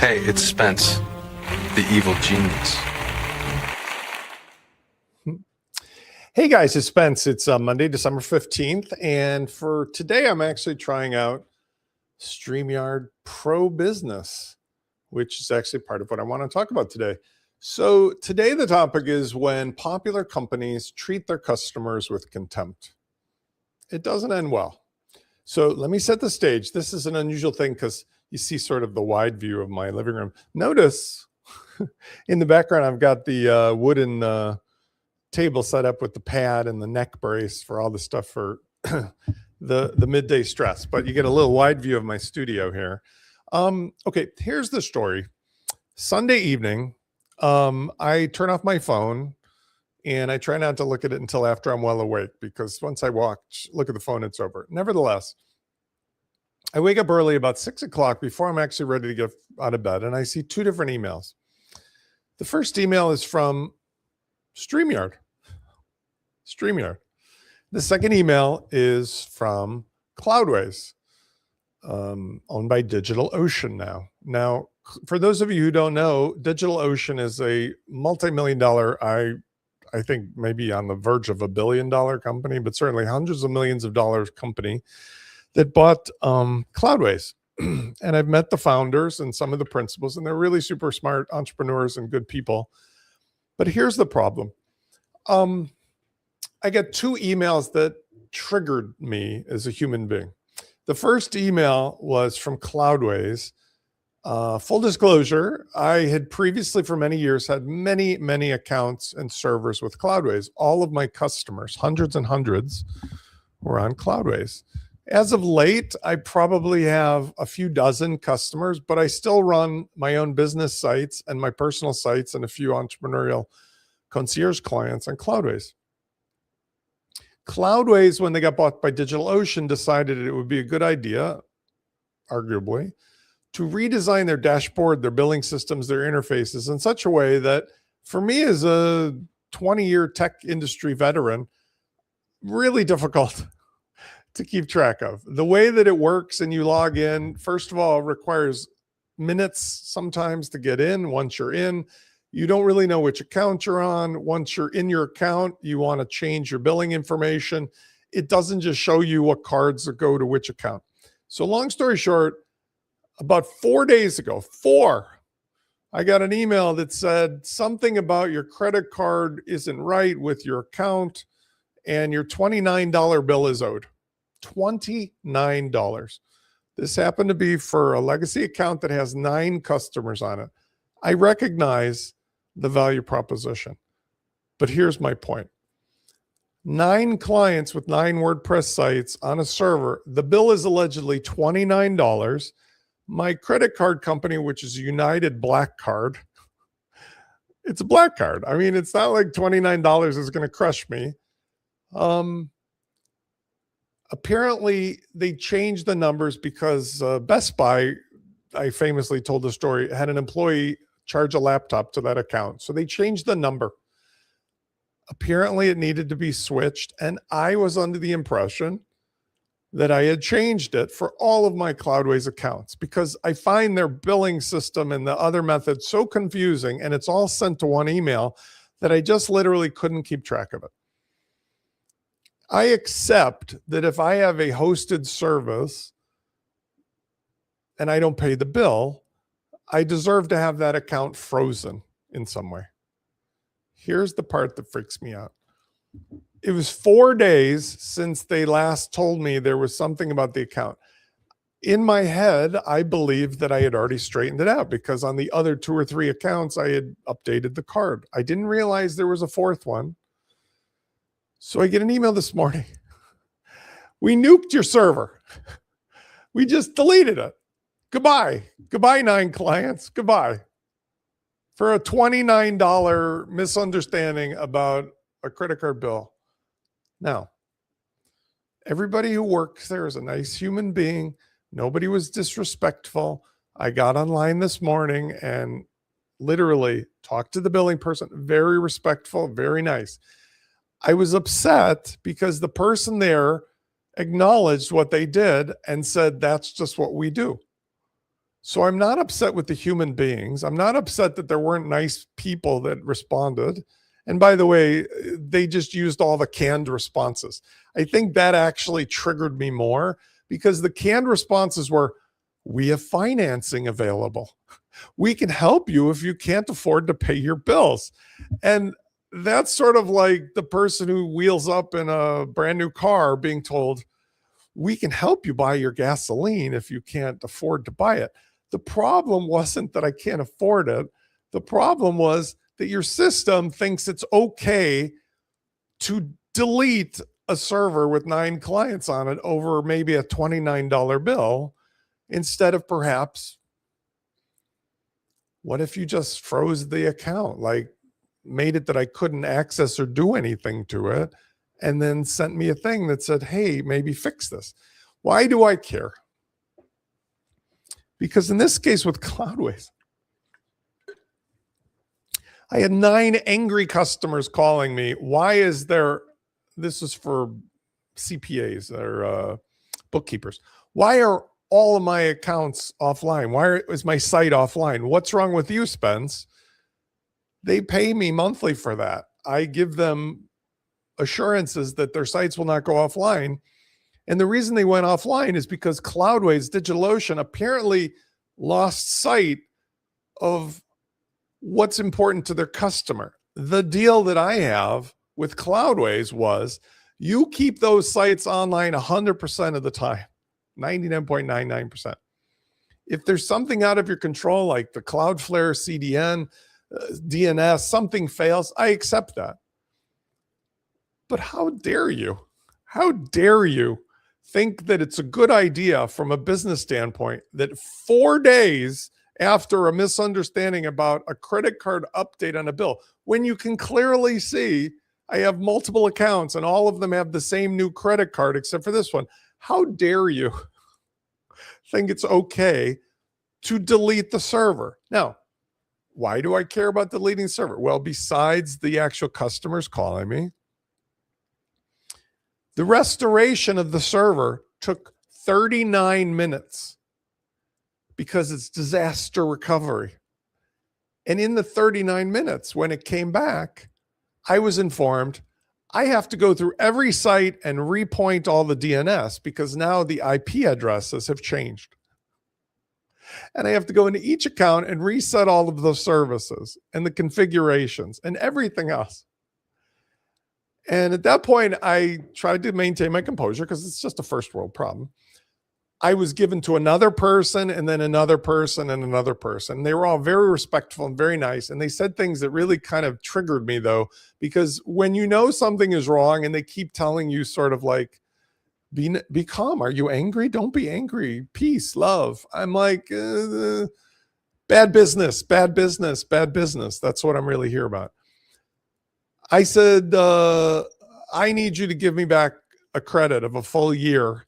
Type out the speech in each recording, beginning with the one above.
Hey, it's Spence, the evil genius. Hey guys, it's Spence. It's Monday, December 15th. And for today, I'm actually trying out StreamYard Pro Business, which is actually part of what I want to talk about today. So today, the topic is when popular companies treat their customers with contempt. It doesn't end well. So let me set the stage. This is an unusual thing because you see sort of the wide view of my living room. Notice in the background, I've got the wooden table set up with the pad and the neck brace for all the stuff for the midday stress, but you get a little wide view of my studio here. Okay, here's the story. Sunday evening, I turn off my phone and I try not to look at it until after I'm well awake, because once I look at the phone, it's over. Nevertheless, I wake up early about 6 o'clock before I'm actually ready to get out of bed, and I see two different emails. The first email is from StreamYard. The second email is from Cloudways, owned by DigitalOcean now. Now, for those of you who don't know, DigitalOcean is a multi-million-dollar, I think maybe on the verge of $1 billion company, but certainly hundreds of millions of dollars company that bought Cloudways. And I've met the founders and some of the principals, and they're really super smart entrepreneurs and good people. But here's the problem. I got two emails that triggered me as a human being. The first email was from Cloudways. Full disclosure, I had previously for many years had many accounts and servers with Cloudways. All of my customers, hundreds and hundreds, were on Cloudways. As of late, I probably have a few dozen customers, but I still run my own business sites and my personal sites and a few entrepreneurial concierge clients on Cloudways. Cloudways, when they got bought by DigitalOcean, decided it would be a good idea, arguably, to redesign their dashboard, their billing systems, their interfaces in such a way that, for me as a 20-year tech industry veteran, really difficult to keep track of. The way that it works and you log in, first of all, requires minutes sometimes to get in. Once you're in, you don't really know which account you're on. Once you're in your account, you want to change your billing information. It doesn't just show you what cards go to which account. So long story short, about 4 days ago, I got an email that said something about your credit card isn't right with your account and your $29 bill is owed. $29. This happened to be for a legacy account that has 9 customers on it. I recognize the value proposition, but here's my point. 9 clients with 9 WordPress sites on a server. The bill is allegedly $29. My credit card company, which is United Black Card, it's a black card. I mean, it's not like $29 is going to crush me. Apparently, they changed the numbers because Best Buy, I famously told the story, had an employee charge a laptop to that account. So they changed the number. Apparently, it needed to be switched. And I was under the impression that I had changed it for all of my Cloudways accounts because I find their billing system and the other methods so confusing, and it's all sent to one email that I just literally couldn't keep track of it. I accept that if I have a hosted service and I don't pay the bill, I deserve to have that account frozen in some way. Here's the part that freaks me out. It was 4 days since they last told me there was something about the account. In my head, I believed that I had already straightened it out because on the other 2 or 3 accounts, I had updated the card. I didn't realize there was a 4th one. So I get an email this morning. We nuked your server. We just deleted it. Goodbye. Goodbye, 9 clients. Goodbye. For a $29 misunderstanding about a credit card bill. Now, everybody who works there is a nice human being. Nobody was disrespectful. I got online this morning and literally talked to the billing person. Very respectful, very nice. I was upset because the person there acknowledged what they did and said, that's just what we do. So I'm not upset with the human beings. I'm not upset that there weren't nice people that responded. And by the way, they just used all the canned responses. I think that actually triggered me more because the canned responses were, we have financing available. We can help you if you can't afford to pay your bills. And that's sort of like the person who wheels up in a brand new car being told, we can help you buy your gasoline if you can't afford to buy it. The problem wasn't that I can't afford it. The problem was that your system thinks it's okay to delete a server with 9 clients on it over maybe a $29 bill instead of perhaps, what if you just froze the account, like made it that I couldn't access or do anything to it, and then sent me a thing that said, hey, maybe fix this. Why do I care? Because in this case with Cloudways, I had 9 angry customers calling me. Why is there, this is for CPAs or bookkeepers. Why are all of my accounts offline? Why is my site offline? What's wrong with you, Spence? They pay me monthly for that. I give them assurances that their sites will not go offline. And the reason they went offline is because Cloudways, DigitalOcean apparently lost sight of what's important to their customer. The deal that I have with Cloudways was you keep those sites online 100% of the time, 99.99%. If there's something out of your control, like the Cloudflare CDN, DNS, something fails, I accept that. But how dare you? How dare you think that it's a good idea from a business standpoint that 4 days after a misunderstanding about a credit card update on a bill, when you can clearly see I have multiple accounts and all of them have the same new credit card except for this one, how dare you think it's okay to delete the server? Now, why do I care about deleting the server? Well, besides the actual customers calling me, the restoration of the server took 39 minutes because it's disaster recovery. And in the 39 minutes, when it came back, I was informed I have to go through every site and repoint all the DNS because now the IP addresses have changed. And I have to go into each account and reset all of those services and the configurations and everything else. And at that point, I tried to maintain my composure because it's just a first world problem. I was given to another person and then another person and another person. They were all very respectful and very nice. And they said things that really kind of triggered me though, because when you know something is wrong and they keep telling you sort of like, be calm. Are you angry? Don't be angry. Peace, love. I'm like, bad business, bad business, bad business. That's what I'm really here about. I said, I need you to give me back a credit of a full year.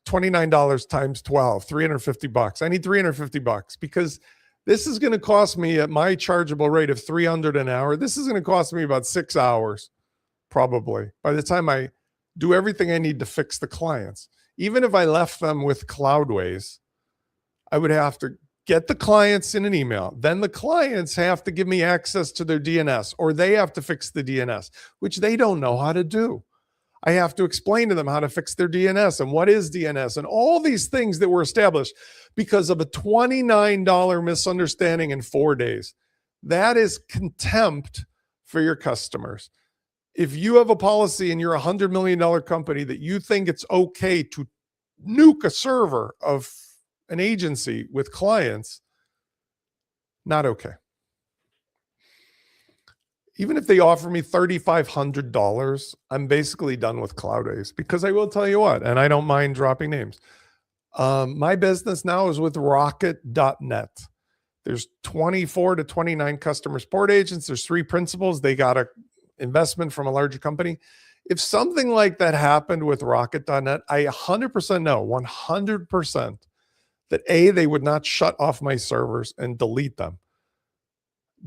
$29 times 12, $350. I need $350 because this is going to cost me at my chargeable rate of $300 an hour. This is going to cost me about 6 hours, probably, by the time I do everything I need to fix the clients. Even if I left them with Cloudways, I would have to get the clients in an email. Then the clients have to give me access to their DNS, or they have to fix the DNS, which they don't know how to do. I have to explain to them how to fix their DNS and what is DNS and all these things that were established because of a $29 misunderstanding in 4 days. That is contempt for your customers. If you have a policy and you're a $100 million company that you think it's okay to nuke a server of an agency with clients, not okay. Even if they offer me $3,500, I'm basically done with Cloudways because I will tell you what, and I don't mind dropping names. My business now is with rocket.net. There's 24 to 29 customer support agents. There's 3 principals. They got an investment from a larger company. If something like that happened with rocket.net, I 100% know, 100%, that A, they would not shut off my servers and delete them.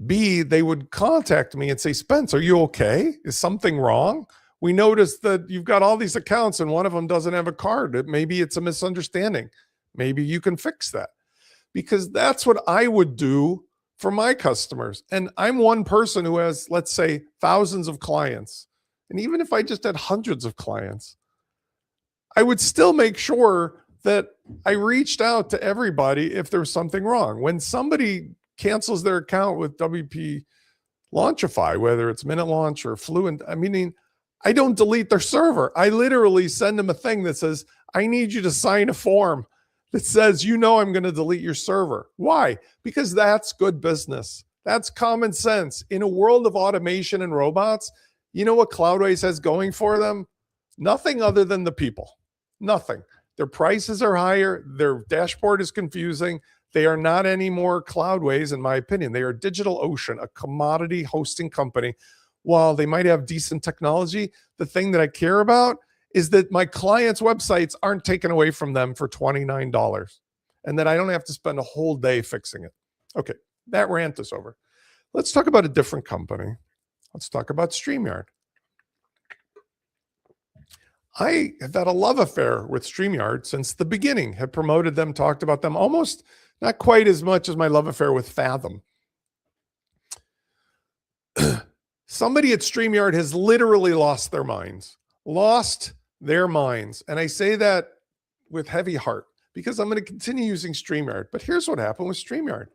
B, they would contact me and say, Spence, are you okay? Is something wrong? We noticed that you've got all these accounts and one of them doesn't have a card. Maybe it's a misunderstanding. Maybe you can fix that, because that's what I would do for my customers. And I'm one person who has, let's say, thousands of clients. And even if I just had hundreds of clients, I would still make sure that I reached out to everybody if there's something wrong. When somebody cancels their account with WP Launchify, whether it's Minute Launch or Fluent, I don't delete their server. I literally send them a thing that says, I need you to sign a form that says, I'm going to delete your server. Why? Because that's good business. That's common sense. In a world of automation and robots, you know what Cloudways has going for them? Nothing other than the people. Nothing. Their prices are higher. Their dashboard is confusing. They are not anymore Cloudways, in my opinion. They are DigitalOcean, a commodity hosting company. While they might have decent technology, the thing that I care about is that my clients' websites aren't taken away from them for $29 and that I don't have to spend a whole day fixing it. Okay, that rant is over. Let's talk about a different company. Let's talk about StreamYard. I have had a love affair with StreamYard since the beginning, have promoted them, talked about them, almost not quite as much as my love affair with Fathom. Somebody at StreamYard has literally lost their minds. And I say that with heavy heart because I'm going to continue using StreamYard. But here's what happened with StreamYard.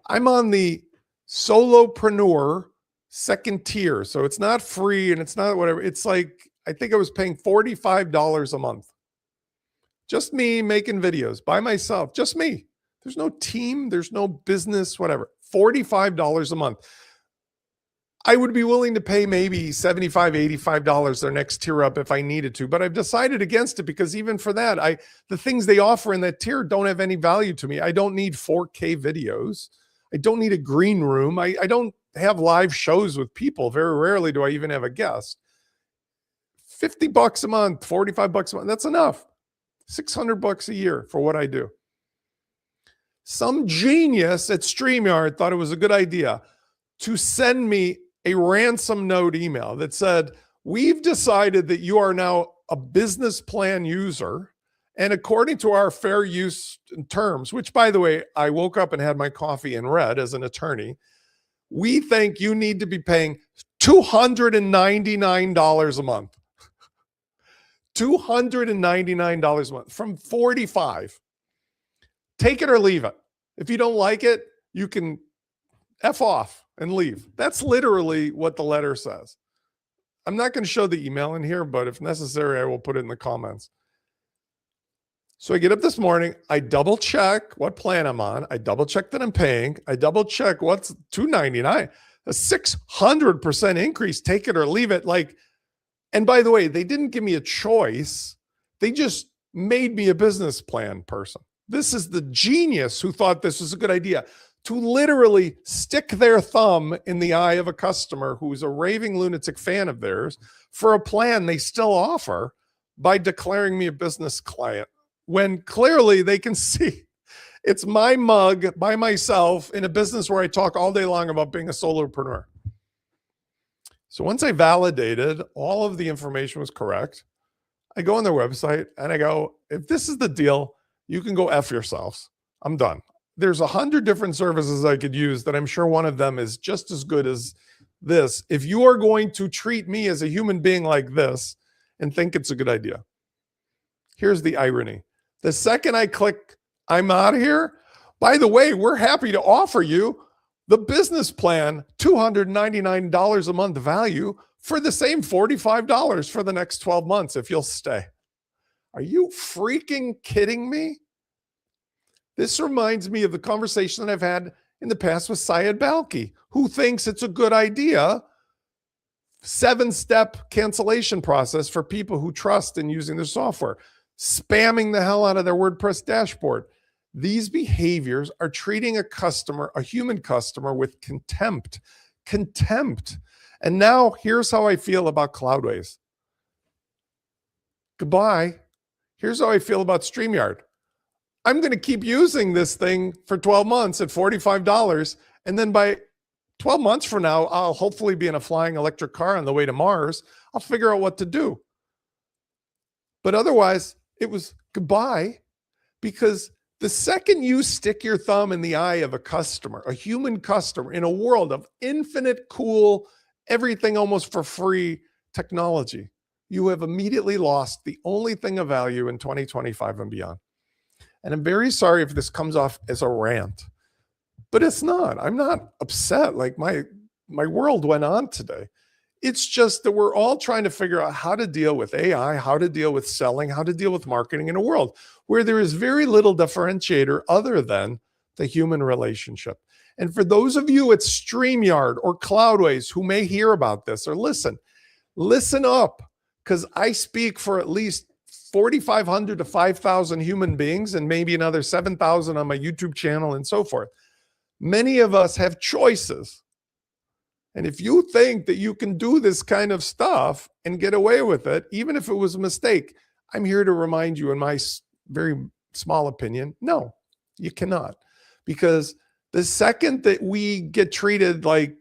I'm on the solopreneur second tier. So it's not free and it's not whatever. It's like, I think I was paying $45 a month. Just me making videos by myself, just me. There's no team, there's no business, whatever. $45 a month. I would be willing to pay maybe $75, $85 their next tier up if I needed to, but I've decided against it because even for that, the things they offer in that tier don't have any value to me. I don't need 4K videos. I don't need a green room. I don't have live shows with people. Very rarely do I even have a guest. $50 a month, $45 a month, that's enough. $600 a year for what I do. Some genius at StreamYard thought it was a good idea to send me a ransom note email that said, we've decided that you are now a business plan user. And according to our fair use terms, which by the way, I woke up and had my coffee and read as an attorney, we think you need to be paying $299 a month. $299 a month from $45. Take it or leave it. If you don't like it, you can F off and leave. That's literally what the letter says. I'm not going to show the email in here, but if necessary, I will put it in the comments. So I get up this morning, I double check what plan I'm on. I double check that I'm paying. I double check what's $299, a 600% increase, take it or leave it. And by the way, they didn't give me a choice. They just made me a business plan person. This is the genius who thought this was a good idea, to literally stick their thumb in the eye of a customer who's a raving lunatic fan of theirs for a plan they still offer by declaring me a business client, when clearly they can see it's my mug by myself in a business where I talk all day long about being a solopreneur. So once I validated all of the information was correct, I go on their website and I go, if this is the deal, you can go F yourselves. I'm done. There's 100 different services I could use that I'm sure one of them is just as good as this. If you are going to treat me as a human being like this and think it's a good idea. Here's the irony. The second I click, I'm out of here. By the way, we're happy to offer you the business plan, $299 a month value for the same $45 for the next 12 months if you'll stay. Are you freaking kidding me? This reminds me of the conversation that I've had in the past with Syed Balki, who thinks it's a good idea, 7-step cancellation process for people who trust in using their software, spamming the hell out of their WordPress dashboard. These behaviors are treating a customer, a human customer, with contempt. Contempt. And now here's how I feel about Cloudways. Goodbye. Here's how I feel about StreamYard. I'm going to keep using this thing for 12 months at $45. And then by 12 months from now, I'll hopefully be in a flying electric car on the way to Mars. I'll figure out what to do. But otherwise, it was goodbye. because the second you stick your thumb in the eye of a customer, a human customer, in a world of infinite cool, everything almost for free technology, you have immediately lost the only thing of value in 2025 and beyond. And I'm very sorry if this comes off as a rant, but it's not. I'm not upset. Like my world went on today. It's just that we're all trying to figure out how to deal with AI, how to deal with selling, how to deal with marketing in a world where there is very little differentiator other than the human relationship. And for those of you at StreamYard or Cloudways who may hear about this or listen up, because I speak for at least 4,500 to 5,000 human beings and maybe another 7,000 on my YouTube channel and so forth. Many of us have choices. And if you think that you can do this kind of stuff and get away with it, even if it was a mistake, I'm here to remind you, in my very small opinion, no, you cannot. Because the second that we get treated like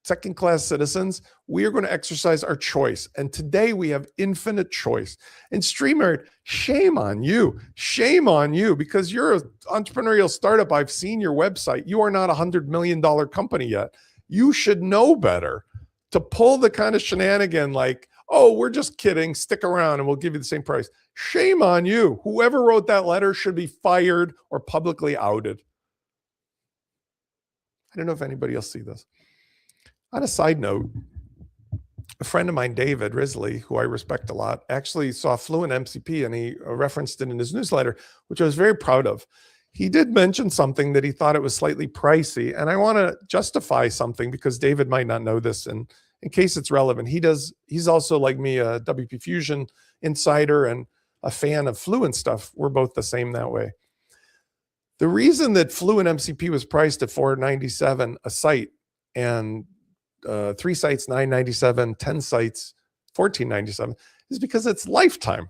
second-class citizens, we are going to exercise our choice. And today we have infinite choice. And StreamYard, shame on you. Shame on you, because you're an entrepreneurial startup. I've seen your website. You are not a $100 million company yet. You should know better to pull the kind of shenanigan like, oh, we're just kidding, stick around and we'll give you the same price. Shame on you. Whoever wrote that letter should be fired or publicly outed. I don't know if anybody else see this. On a side note, a friend of mine, David Risley, who I respect a lot, actually saw FluentMCP and he referenced it in his newsletter, which I was very proud of. He did mention something that he thought it was slightly pricey, and I want to justify something because David might not know this, and in case it's relevant, he's also, like me, a WP Fusion insider and a fan of Fluent stuff. We're both the same that way. The reason that FluentMCP was priced at $497 a site and 3 sites $997, 10 sites $1497 is because it's lifetime.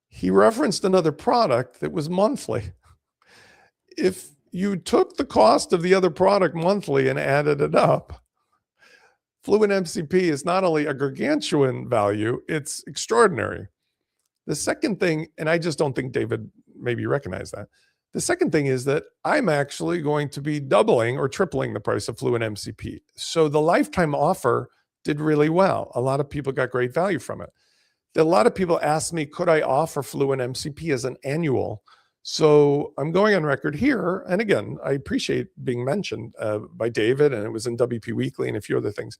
He referenced another product that was monthly. If you took the cost of the other product monthly and added it up, FluentMCP is not only a gargantuan value, it's extraordinary. The second thing, and I just don't think David maybe recognized that, the second thing is that I'm actually going to be doubling or tripling the price of FluentMCP. So the lifetime offer did really well. A lot of people got great value from it. A lot of people asked me, could I offer FluentMCP as an annual? So I'm going on record here. And again, I appreciate being mentioned by David, and it was in WP Weekly and a few other things.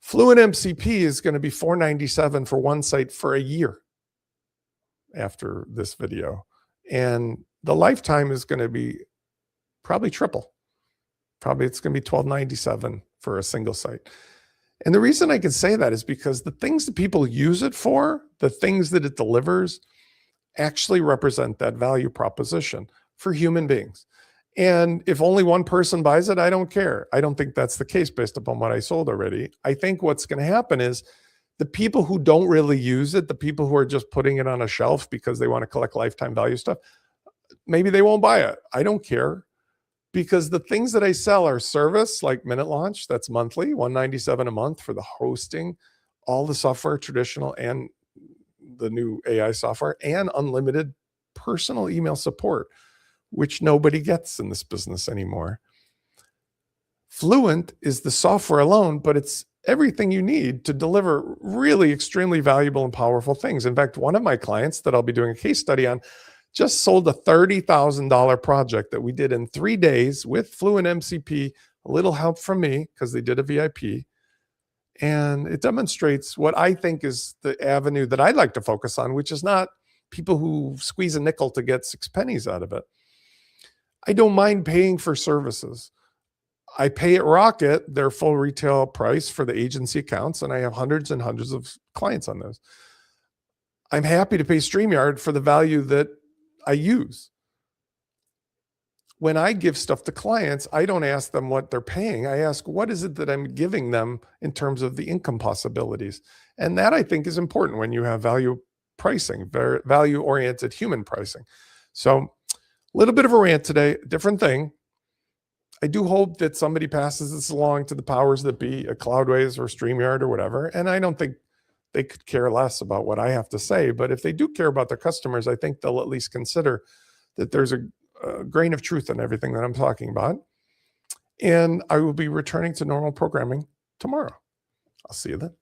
FluentMCP is going to be $497 for one site for a year after this video. And the lifetime is going to be probably triple. Probably it's going to be $1297 for a single site. And the reason I can say that is because the things that people use it for, the things that it delivers, actually represent that value proposition for human beings. And if only one person buys it, I don't care. I don't think that's the case based upon what I sold already. I think what's going to happen is the people who don't really use it, the people who are just putting it on a shelf because they want to collect lifetime value stuff, maybe they won't buy it. I don't care. Because the things that I sell are service, like Minute Launch, that's monthly, $197 a month for the hosting, all the software, traditional and the new AI software, and unlimited personal email support, which nobody gets in this business anymore. Fluent is the software alone, but it's everything you need to deliver really extremely valuable and powerful things. In fact, one of my clients that I'll be doing a case study on just sold a $30,000 project that we did in 3 days with FluentMCP, a little help from me because they did a VIP. And it demonstrates what I think is the avenue that I'd like to focus on, which is not people who squeeze a nickel to get 6 pennies out of it. I don't mind paying for services. I pay at Rocket their full retail price for the agency accounts, and I have hundreds and hundreds of clients on those. I'm happy to pay StreamYard for the value that I use. When I give stuff to clients, I don't ask them what they're paying. I ask, what is it that I'm giving them in terms of the income possibilities? And that, I think, is important when you have value pricing, value-oriented human pricing. So a little bit of a rant today, different thing. I do hope that somebody passes this along to the powers that be, at Cloudways or StreamYard or whatever. And I don't think they could care less about what I have to say. But if they do care about their customers, I think they'll at least consider that there's a grain of truth in everything that I'm talking about. And I will be returning to normal programming tomorrow. I'll see you then.